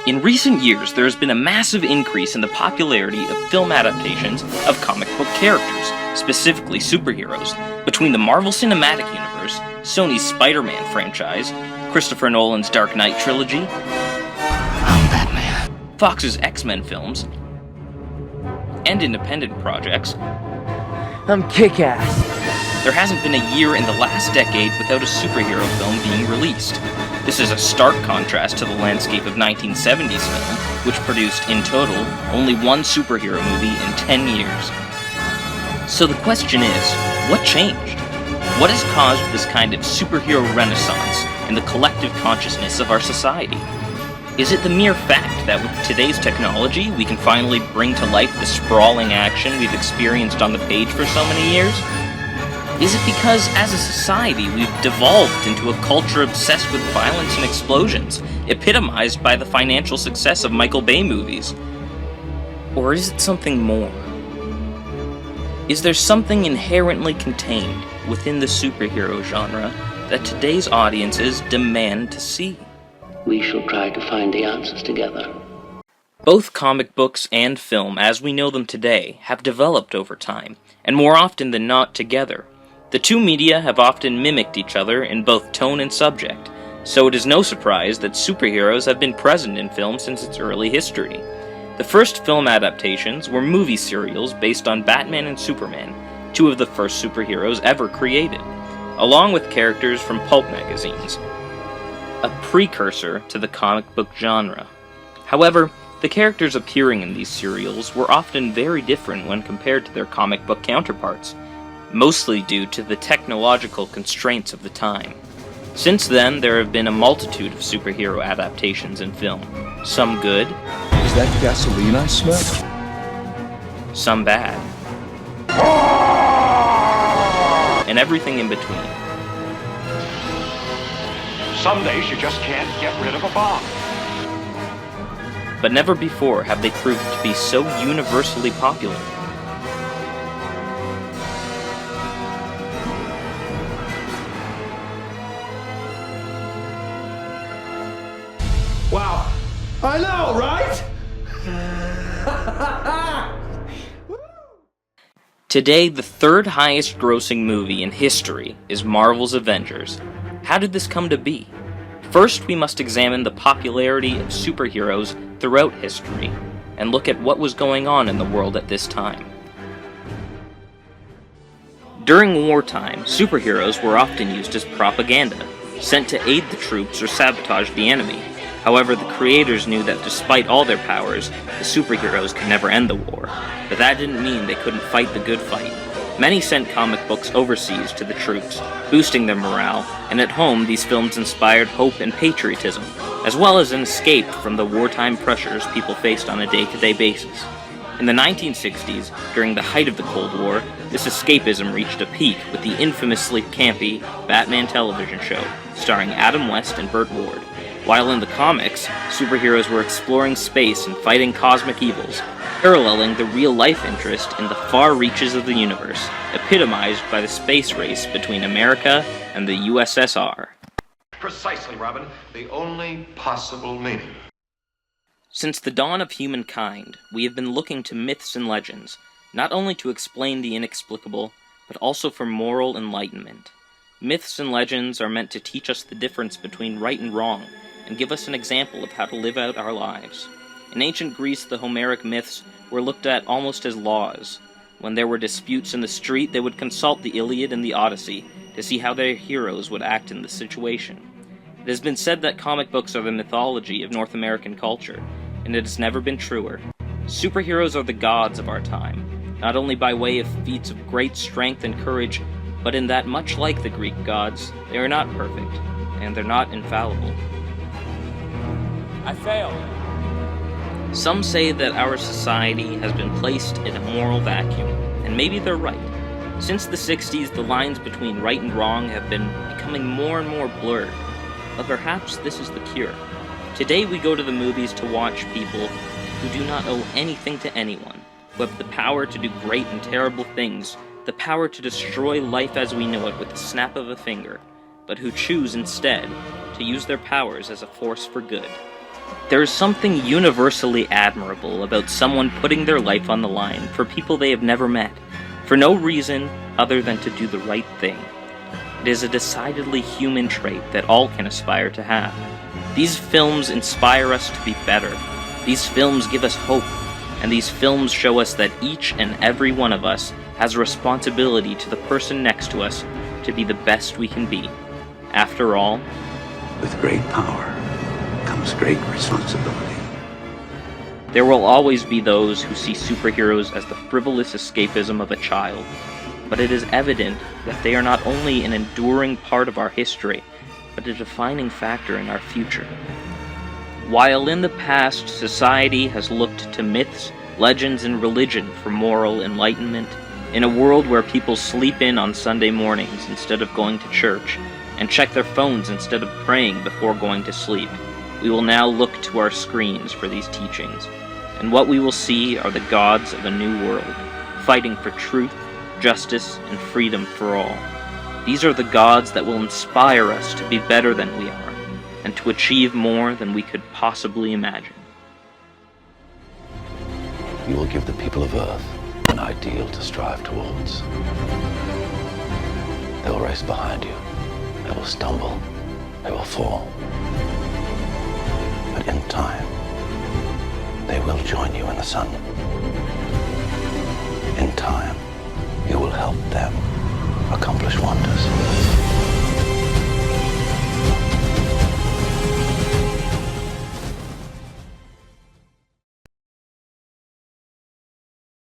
In recent years, there has been a massive increase in the popularity of film adaptations of comic book characters, specifically superheroes. Between the Marvel Cinematic Universe, Sony's Spider-Man franchise, Christopher Nolan's Dark Knight trilogy, I'm Batman, Fox's X-Men films, and independent projects, I'm Kick-Ass. there hasn't been a year in the last decade without a superhero film being released. This is a stark contrast to the landscape of 1970s film, which produced, in total, only one superhero movie in 10 years. So the question is, what changed? What has caused this kind of superhero renaissance in the collective consciousness of our society? Is it the mere fact that with today's technology, we can finally bring to life the sprawling action we've experienced on the page for so many years? Is it because, as a society, we've devolved into a culture obsessed with violence and explosions, epitomized by the financial success of Michael Bay movies? Or is it something more? Is there something inherently contained within the superhero genre that today's audiences demand to see? We shall try to find the answers together. Both comic books and film, as we know them today, have developed over time, and more often than not together. The two media have often mimicked each other in both tone and subject, so it is no surprise that superheroes have been present in film since its early history. The first film adaptations were movie serials based on Batman and Superman, two of the first superheroes ever created, along with characters from pulp magazines, a precursor to the comic book genre. However, the characters appearing in these serials were often very different when compared to their comic book counterparts, mostly due to the technological constraints of the time. Since then, there have been a multitude of superhero adaptations in film, some good, Is that gasoline I smell? some bad, and everything in between. Some days you just can't get rid of a bomb. But never before have they proved to be so universally popular. Wow. I know, right? Today, the third highest grossing movie in history is Marvel's Avengers. How did this come to be? First, we must examine the popularity of superheroes throughout history, and look at what was going on in the world at this time. During wartime, superheroes were often used as propaganda, sent to aid the troops or sabotage the enemy. However, the creators knew that despite all their powers, the superheroes could never end the war, but that didn't mean they couldn't fight the good fight. Many sent comic books overseas to the troops, boosting their morale, and at home these films inspired hope and patriotism, as well as an escape from the wartime pressures people faced on a day-to-day basis. In the 1960s, during the height of the Cold War, this escapism reached a peak with the infamously campy Batman television show, starring Adam West and Burt Ward. While in the comics, superheroes were exploring space and fighting cosmic evils, paralleling the real-life interest in the far reaches of the universe, epitomized by the space race between America and the USSR. Precisely, Robin. The only possible meaning. Since the dawn of humankind, we have been looking to myths and legends, not only to explain the inexplicable, but also for moral enlightenment. Myths and legends are meant to teach us the difference between right and wrong, and give us an example of how to live out our lives. In ancient Greece, the Homeric myths were looked at almost as laws. When there were disputes in the street, they would consult the Iliad and the Odyssey to see how their heroes would act in the situation. It has been said that comic books are the mythology of North American culture, and it has never been truer. Superheroes are the gods of our time, not only by way of feats of great strength and courage, but in that, much like the Greek gods, they are not perfect, and they're not infallible. I failed. Some say that our society has been placed in a moral vacuum, and maybe they're right. Since the 60s, the lines between right and wrong have been becoming more and more blurred, but perhaps this is the cure. Today we go to the movies to watch people who do not owe anything to anyone, who have the power to do great and terrible things, the power to destroy life as we know it with the snap of a finger, but who choose instead to use their powers as a force for good. There is something universally admirable about someone putting their life on the line for people they have never met, for no reason other than to do the right thing. It is a decidedly human trait that all can aspire to have. These films inspire us to be better. These films give us hope, and these films show us that each and every one of us has a responsibility to the person next to us to be the best we can be. After all, With great power comes great responsibility. there will always be those who see superheroes as the frivolous escapism of a child, but it is evident that they are not only an enduring part of our history, but a defining factor in our future. While in the past society has looked to myths, legends, and religion for moral enlightenment, in a world where people sleep in on Sunday mornings instead of going to church, and check their phones instead of praying before going to sleep, we will now look to our screens for these teachings, and what we will see are the gods of a new world, fighting for truth, justice, and freedom for all. These are the gods that will inspire us to be better than we are, and to achieve more than we could possibly imagine. You will give the people of Earth an ideal to strive towards. They will race behind you. They will stumble. They will fall. But in time, they will join you in the sun. In time,